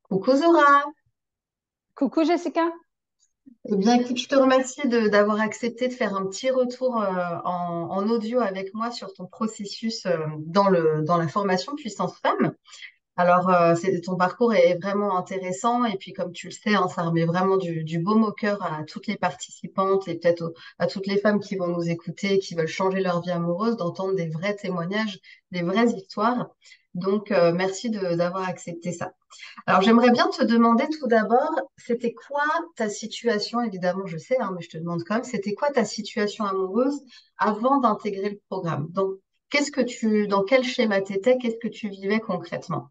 Coucou Zora. Coucou Jessica. Eh bien, écoute, je te remercie d'avoir accepté de faire un petit retour en audio avec moi sur ton processus dans la formation Puissance Femme. Alors, ton parcours est vraiment intéressant et puis, comme tu le sais, hein, ça remet vraiment du baume au cœur à toutes les participantes et peut-être à toutes les femmes qui vont nous écouter, qui veulent changer leur vie amoureuse, d'entendre des vrais témoignages, des vraies histoires. Donc, merci d'avoir accepté ça. Alors, j'aimerais bien te demander tout d'abord, c'était quoi ta situation, évidemment, je sais, hein, mais je te demande quand même, c'était quoi ta situation amoureuse avant d'intégrer le programme? Donc, dans quel schéma t'étais, qu'est-ce que tu vivais concrètement?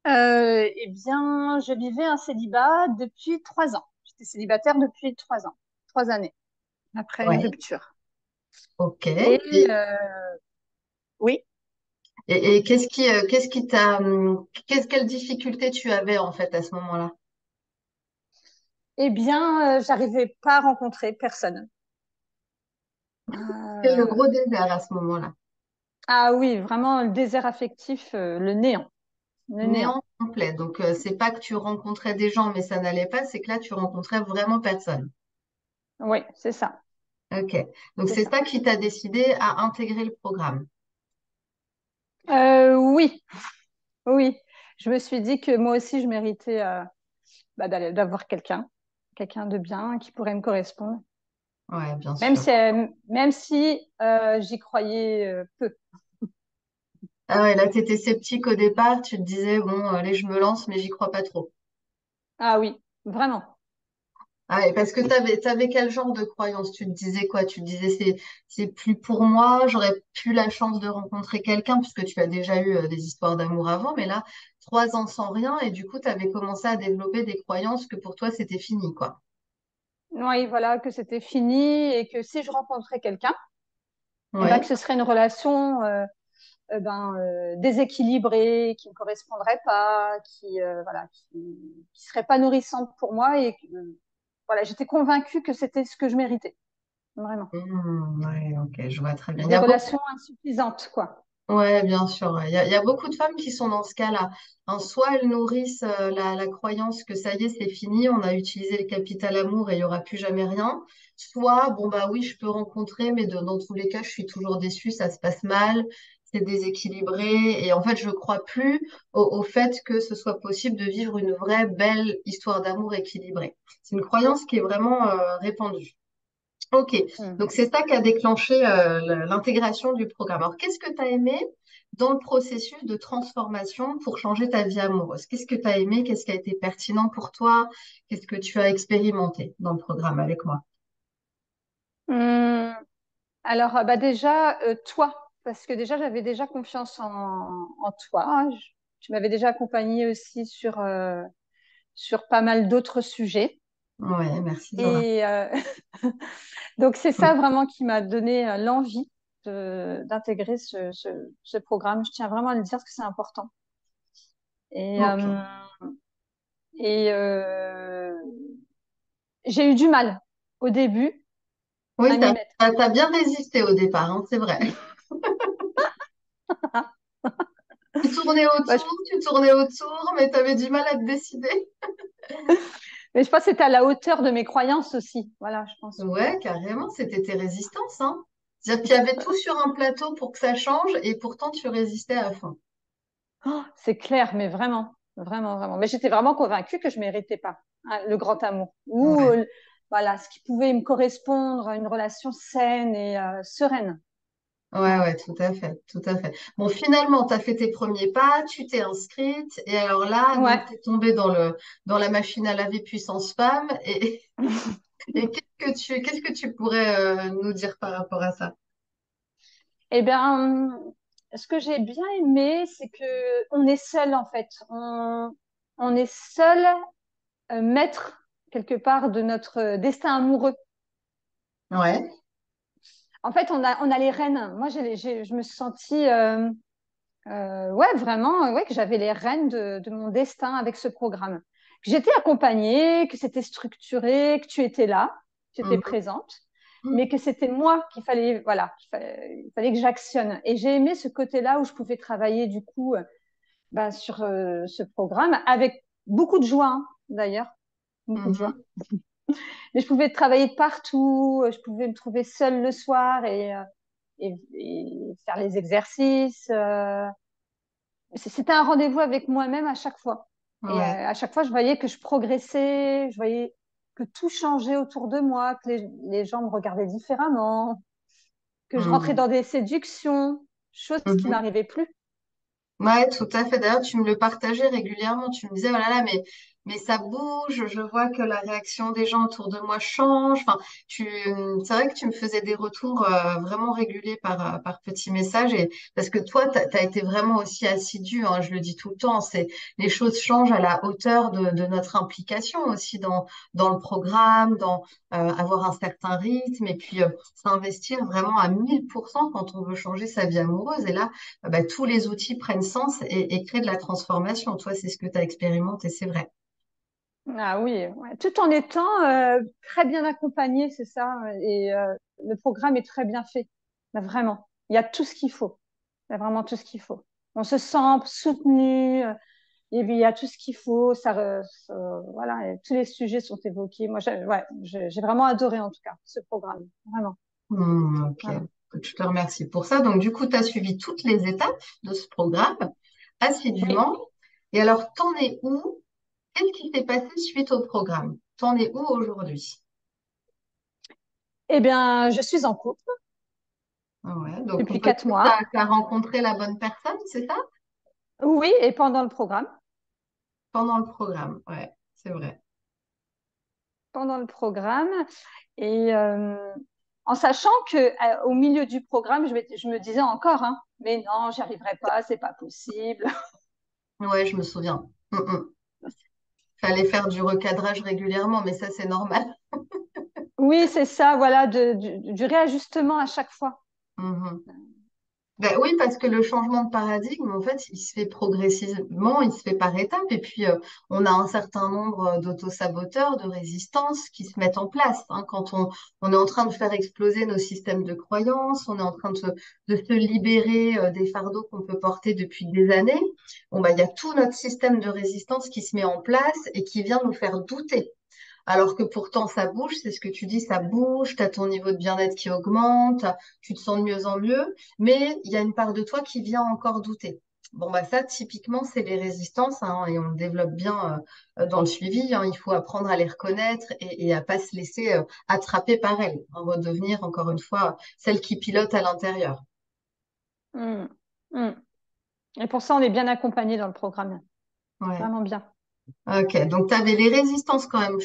Eh bien, je vivais un célibat depuis 3 ans. J'étais célibataire depuis 3 ans, 3 années après une Ouais, rupture. ok. Et oui, Et qu'est-ce qui t'a, quelle difficulté tu avais en fait à ce moment-là? eh bien, j'arrivais pas à rencontrer personne. Quel le Euh, gros désert à ce moment-là? ah oui, vraiment le désert affectif, le néant, le néant. Néant complet. Donc, c'est pas que tu rencontrais des gens, mais ça n'allait pas, c'est que là, tu rencontrais vraiment personne. Oui, c'est ça, Ok. Donc, c'est c'est ça. ça qui t'a décidé à intégrer le programme. Oui, oui. Je me suis dit que moi aussi, je méritais d'avoir quelqu'un de bien qui pourrait me correspondre. Ouais, bien Même sûr. si, j'y croyais peu. Ah ouais, là, tu étais sceptique au départ, tu te disais, bon, allez, je me lance, mais j'y crois pas trop. Ah oui, vraiment. Ah ouais, parce que t'avais quel genre de croyance? Tu te disais quoi? Tu te disais, c'est plus pour moi, j'aurais plus la chance de rencontrer quelqu'un, puisque tu as déjà eu des histoires d'amour avant, mais là, 3 ans sans rien, et du coup, tu avais commencé à développer des croyances que pour toi, c'était fini, quoi. Oui, voilà, que c'était fini et que si je rencontrais quelqu'un, eh ben, que Ouais. ce serait une relation déséquilibrée, qui ne me correspondrait pas, qui serait pas nourrissante pour moi et que, voilà, j'étais convaincue que c'était ce que je méritais, vraiment. Ouais, ok, je vois très bien. Il y Des a beaucoup. relations insuffisantes, quoi. Ouais, bien sûr. Ouais. Il y a beaucoup de femmes qui sont dans ce cas-là. Hein, soit elles nourrissent la croyance que ça y est, c'est fini, on a utilisé le capital amour et il n'y aura plus jamais rien. Soit, bon, bah oui, je peux rencontrer, mais dans tous les cas, je suis toujours déçue, ça se passe mal, c'est déséquilibré. Et en fait, je ne crois plus au fait que ce soit possible de vivre une vraie belle histoire d'amour équilibrée. C'est une croyance qui est vraiment répandue. Ok, Mm. donc c'est ça qui a déclenché l'intégration du programme. Alors, qu'est-ce que tu as aimé dans le processus de transformation pour changer ta vie amoureuse? Qu'est-ce que tu as aimé? Qu'est-ce qui a été pertinent pour toi? Qu'est-ce que tu as expérimenté dans le programme avec moi? Hum, alors, déjà, toi, parce que déjà, j'avais déjà confiance en toi. Tu m'avais déjà accompagnée aussi sur pas mal d'autres sujets. Ouais, merci Zora. Et donc, c'est ça vraiment qui m'a donné l'envie d'intégrer ce programme. Je tiens vraiment à le dire parce que c'est important. Et, Ok. euh, et j'ai eu du mal au début à Oui, m'y mettre. t'as bien résisté au départ, hein, c'est vrai. Ouais, Tu tournais autour, mais tu avais du mal à te décider. mais je pense que c'était à la hauteur de mes croyances aussi. Voilà, je pense que. Ouais, carrément, c'était tes résistances, hein. C'est-à-dire qu'il y avait tout sur un plateau pour que ça change et pourtant tu résistais à fond. Oh, c'est clair, mais vraiment, vraiment, vraiment. Mais j'étais vraiment convaincue que je méritais pas hein, le grand amour ou Ouais. voilà ce qui pouvait me correspondre à une relation saine et sereine. Ouais, ouais, tout à fait, tout à fait. Bon, finalement, tu as fait tes premiers pas, tu t'es inscrite, et alors là, Ouais. donc, tu es tombée dans la machine à laver puissance femme, et qu'est-ce que tu pourrais nous dire par rapport à ça? Eh bien, ce que j'ai bien aimé, c'est que on est seul en fait. On est seul maître quelque part de notre destin amoureux. Ouais. En fait, on a les rênes. Moi, je me suis sentie ouais, vraiment, ouais, que j'avais les rênes de mon destin avec ce programme. Que j'étais accompagnée, que c'était structuré, que tu étais là, tu étais Mhm. présente, mais que c'était moi qu'il fallait, voilà, il fallait que j'actionne. Et j'ai aimé ce côté-là où je pouvais travailler du coup sur ce programme avec beaucoup de joie, hein, d'ailleurs, beaucoup de joie. Mhm. Mais je pouvais travailler de partout, je pouvais me trouver seule le soir et faire les exercices. C'était un rendez-vous avec moi-même à chaque fois. Et Ouais. à chaque fois, je voyais que je progressais, je voyais que tout changeait autour de moi, que les gens me regardaient différemment, que je rentrais Mhm. dans des séductions, choses qui Mhm. m'arrivaient plus. Ouais, tout à fait. D'ailleurs, tu me le partageais régulièrement. Tu me disais, oh là là, mais ça bouge. Je vois que la réaction des gens autour de moi change. Enfin, c'est vrai que tu me faisais des retours vraiment réguliers par petits messages. Et parce que toi, tu as été vraiment aussi assidu, hein, je le dis tout le temps. Les choses changent à la hauteur de notre implication aussi dans le programme, dans avoir un certain rythme et puis s'investir vraiment à 1000% quand on veut changer sa vie amoureuse. Et là, bah, tous les outils prennent sens et créent de la transformation. Toi, c'est ce que tu as expérimenté, c'est vrai. Ah oui, ouais. Tout en étant très bien accompagné, c'est ça. Et le programme est très bien fait. Mais vraiment, il y a tout ce qu'il faut. Il y a vraiment tout ce qu'il faut. On se sent soutenu, et puis il y a tout ce qu'il faut. Voilà, et tous les sujets sont évoqués. Moi, j'ai vraiment adoré en tout cas ce programme. Vraiment, Ok, vraiment. je te remercie pour ça. Donc, du coup, tu as suivi toutes les étapes de ce programme Oui. assidûment. Et alors, t'en es où? Qu'est-ce qui s'est passé suite au programme? T'en es où aujourd'hui? Eh bien, je suis en couple Ouais, donc on depuis peut quatre dire que mois. tu as rencontré la bonne personne, c'est ça? Oui, et pendant le programme. Pendant le programme, ouais, c'est vrai. Pendant le programme. Et en sachant que au milieu du programme, je me disais encore, hein, mais non, j'y arriverai pas, c'est pas possible. Ouais, je me souviens. Fallait faire du recadrage régulièrement, mais ça, c'est normal. Oui, c'est ça, voilà, du réajustement à chaque fois. Mhm. Ben oui, parce que le changement de paradigme, en fait, il se fait progressivement, il se fait par étapes. Et puis, on a un certain nombre d'autosaboteurs, de résistances qui se mettent en place. Hein, quand on est en train de faire exploser nos systèmes de croyances, on est en train de se libérer des fardeaux qu'on peut porter depuis des années. Bon, ben, il y a tout notre système de résistance qui se met en place et qui vient nous faire douter. Alors que pourtant ça bouge, c'est ce que tu dis, ça bouge, tu as ton niveau de bien-être qui augmente, tu te sens de mieux en mieux, mais il y a une part de toi qui vient encore douter. Bon, bah ça, typiquement, c'est les résistances, hein, et on le développe bien dans le suivi, hein. Il faut apprendre à les reconnaître et à pas se laisser attraper par elles, hein, redevenir, encore une fois, celle qui pilote à l'intérieur. Mm. Mm. Et pour ça, on est bien accompagné dans le programme. Ouais. Vraiment bien. Ok, donc tu avais les résistances quand même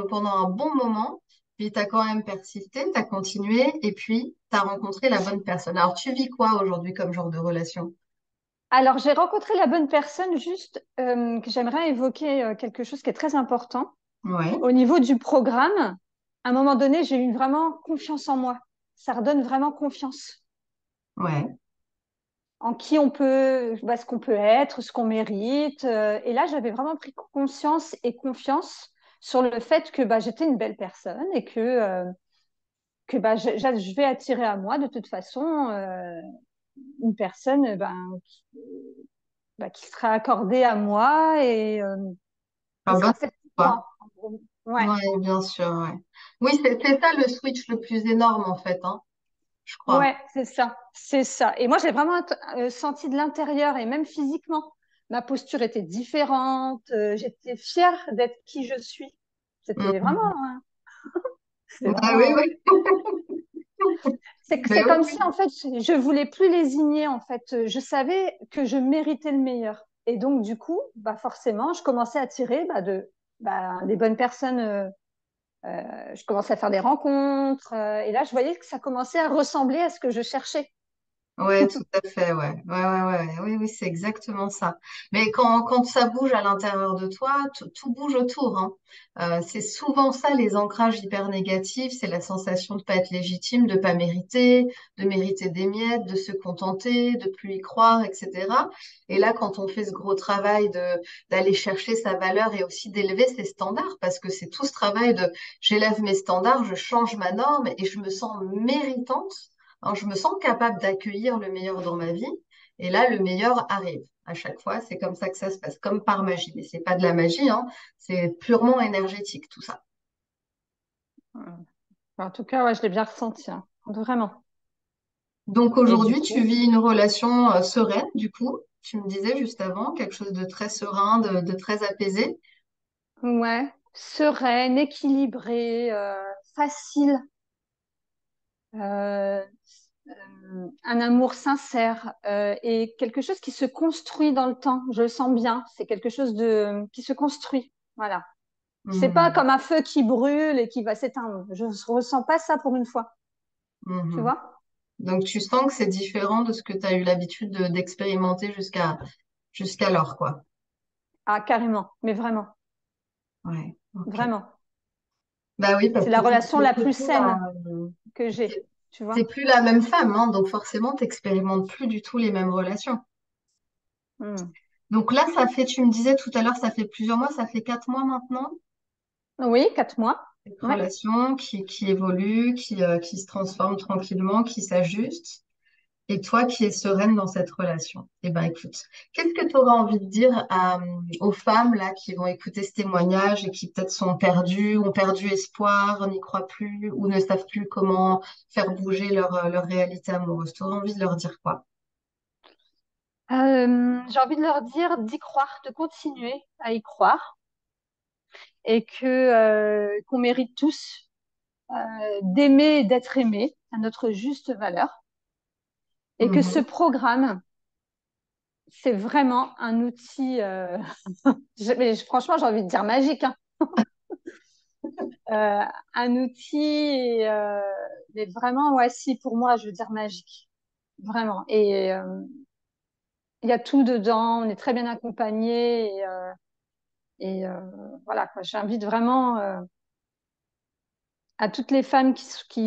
pendant un bon moment, puis tu as quand même persisté, tu as continué, et puis tu as rencontré la bonne personne. Alors, tu vis quoi aujourd'hui comme genre de relation? Alors, j'ai rencontré la bonne personne, juste que j'aimerais évoquer quelque chose qui est très important. Ouais, Au niveau du programme, à un moment donné, j'ai eu vraiment confiance en moi. Ça redonne vraiment confiance ouais, en qui on peut, bah, ce qu'on peut être, ce qu'on mérite. Et là, j'avais vraiment pris conscience et confiance sur le fait que bah, j'étais une belle personne et que bah, je vais attirer à moi de toute façon une personne qui sera accordée à moi et qui pas bonne sera faite pour quoi. moi. En gros. Ouais. Ouais, bien sûr, ouais. Oui, c'est ça le switch le plus énorme en fait, hein, je crois. Ouais, c'est ça, c'est ça. Et moi, j'ai vraiment senti de l'intérieur et même physiquement, ma posture était différente. J'étais fière d'être qui je suis. C'était vraiment, Mhm. hein, c'était Ouais, oui, vraiment. oui. C'est Ben comme oui, si en fait, je voulais plus lésigner. En fait, je savais que je méritais le meilleur. Et donc, du coup, bah forcément, je commençais à attirer des bonnes personnes. Je commençais à faire des rencontres. Et là, je voyais que ça commençait à ressembler à ce que je cherchais. ouais, tout à fait, ouais. Ouais. Oui, oui, c'est exactement ça. Mais quand ça bouge à l'intérieur de toi, tout bouge autour, hein. C'est souvent ça, les ancrages hyper négatifs, c'est la sensation de pas être légitime, de pas mériter, de mériter des miettes, de se contenter, de plus y croire, etc. Et là, quand on fait ce gros travail d'aller chercher sa valeur et aussi d'élever ses standards, parce que c'est tout ce travail de j'élève mes standards, je change ma norme et je me sens méritante. Alors, je me sens capable d'accueillir le meilleur dans ma vie et là, le meilleur arrive. à chaque fois. C'est comme ça que ça se passe, comme par magie. Mais c'est pas de la magie, hein, c'est purement énergétique, tout ça. En tout cas, ouais, je l'ai bien ressenti, hein. Vraiment. Donc Et du aujourd'hui, tu coup, vis une relation sereine, du coup. Tu me disais juste avant, quelque chose de très serein, de très apaisé. ouais, sereine, équilibrée, facile, euh, un amour sincère et quelque chose qui se construit dans le temps. Je le sens bien. C'est quelque chose de qui se construit. Voilà. C'est pas Mhm. comme un feu qui brûle et qui va s'éteindre. Je ressens pas ça pour une fois. Tu Mhm. vois? Donc tu sens que c'est différent de ce que tu as eu l'habitude d'expérimenter jusqu'alors, quoi. Ah, carrément. Mais vraiment, Ouais, ok. vraiment. Bah oui, parce C'est que la relation la plus plus la, saine que j'ai. t'es Tu t'es vois? plus la même femme, hein, donc forcément, t'expérimentes plus du tout les mêmes relations. Hmm. Donc là, ça fait, tu me disais tout à l'heure, ça fait plusieurs mois, ça fait 4 mois maintenant, Oui, 4 mois. cette Ouais. relation qui évolue, qui se transforme tranquillement, qui s'ajuste. Et toi qui es sereine dans cette relation. Eh ben, écoute, qu'est-ce que tu auras envie de dire aux femmes là qui vont écouter ce témoignage et qui peut-être sont perdues, ont perdu espoir, n'y croient plus ou ne savent plus comment faire bouger leur réalité amoureuse? Tu auras envie de leur dire quoi? J'ai envie de leur dire d'y croire, de continuer à y croire et que qu'on mérite tous d'aimer et d'être aimé à notre juste valeur et que ce Mhm. programme, c'est vraiment un outil, mais franchement, j'ai envie de dire magique, hein. Un outil, mais vraiment, ouais, si, pour moi, je veux dire magique, vraiment. Et il y a tout dedans, on est très bien accompagné et voilà, quoi. J'invite vraiment à toutes les femmes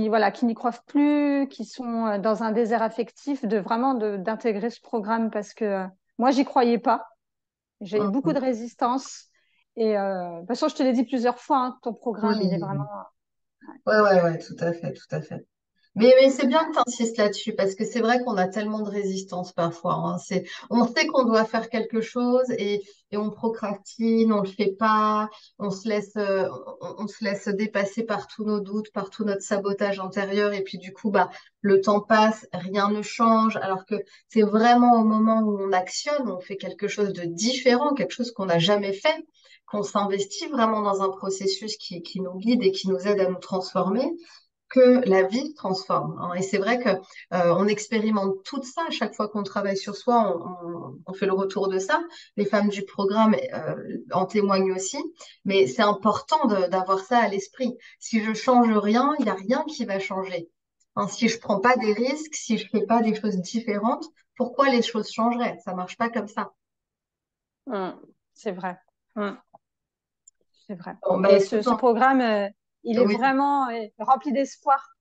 voilà, qui n'y croient plus, qui sont dans un désert affectif, de vraiment d'intégrer ce programme parce que moi, j'y croyais pas. J'ai eu beaucoup de Mhm. résistance. Et de toute façon, je te l'ai dit plusieurs fois, hein, ton programme, il est vraiment. Oui, ouais, ouais, ouais, tout à fait, tout à fait. Mais c'est bien que tu insistes là-dessus parce que c'est vrai qu'on a tellement de résistance parfois, hein. On sait qu'on doit faire quelque chose et on procrastine, on le fait pas, on se laisse dépasser par tous nos doutes, par tout notre sabotage intérieur et puis du coup, bah, le temps passe, rien ne change alors que c'est vraiment au moment où on actionne, on fait quelque chose de différent, quelque chose qu'on n'a jamais fait, qu'on s'investit vraiment dans un processus qui nous guide et qui nous aide à nous transformer que la vie se transforme, hein. Et c'est vrai que on expérimente tout ça à chaque fois qu'on travaille sur soi, on fait le retour de ça. Les femmes du programme en témoignent aussi, mais c'est important d'avoir ça à l'esprit. Si je change rien, il n'y a rien qui va changer. Hein, si je prends pas des risques, si je fais pas des choses différentes, pourquoi les choses changeraient? Ça marche pas comme ça. Hum, c'est vrai. Hum, c'est vrai. Bon, bah Et écoute, ce programme, il est oui. vraiment rempli d'espoir.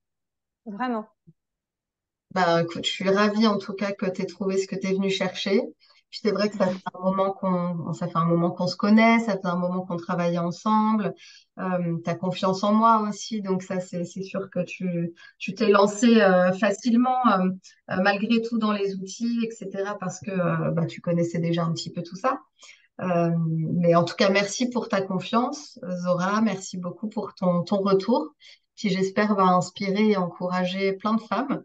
Vraiment. Bah, écoute, je suis ravie en tout cas que tu aies trouvé ce que tu es venu chercher. Puis c'est vrai que ça fait un moment qu'on se connaît, ça fait un moment qu'on travaille ensemble. Tu as confiance en moi aussi, donc ça, c'est sûr que tu t'es lancé facilement, malgré tout, dans les outils, etc., parce que bah, tu connaissais déjà un petit peu tout ça. Mais en tout cas, merci pour ta confiance, Zora. Merci beaucoup pour ton retour, qui j'espère va inspirer et encourager plein de femmes.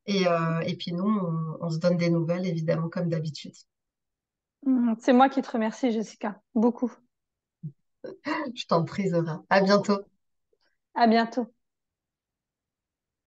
Et puis nous, on se donne des nouvelles, évidemment, comme d'habitude. C'est moi qui te remercie, Jessica. Beaucoup. Je t'en prie, Zora. À bientôt. À bientôt.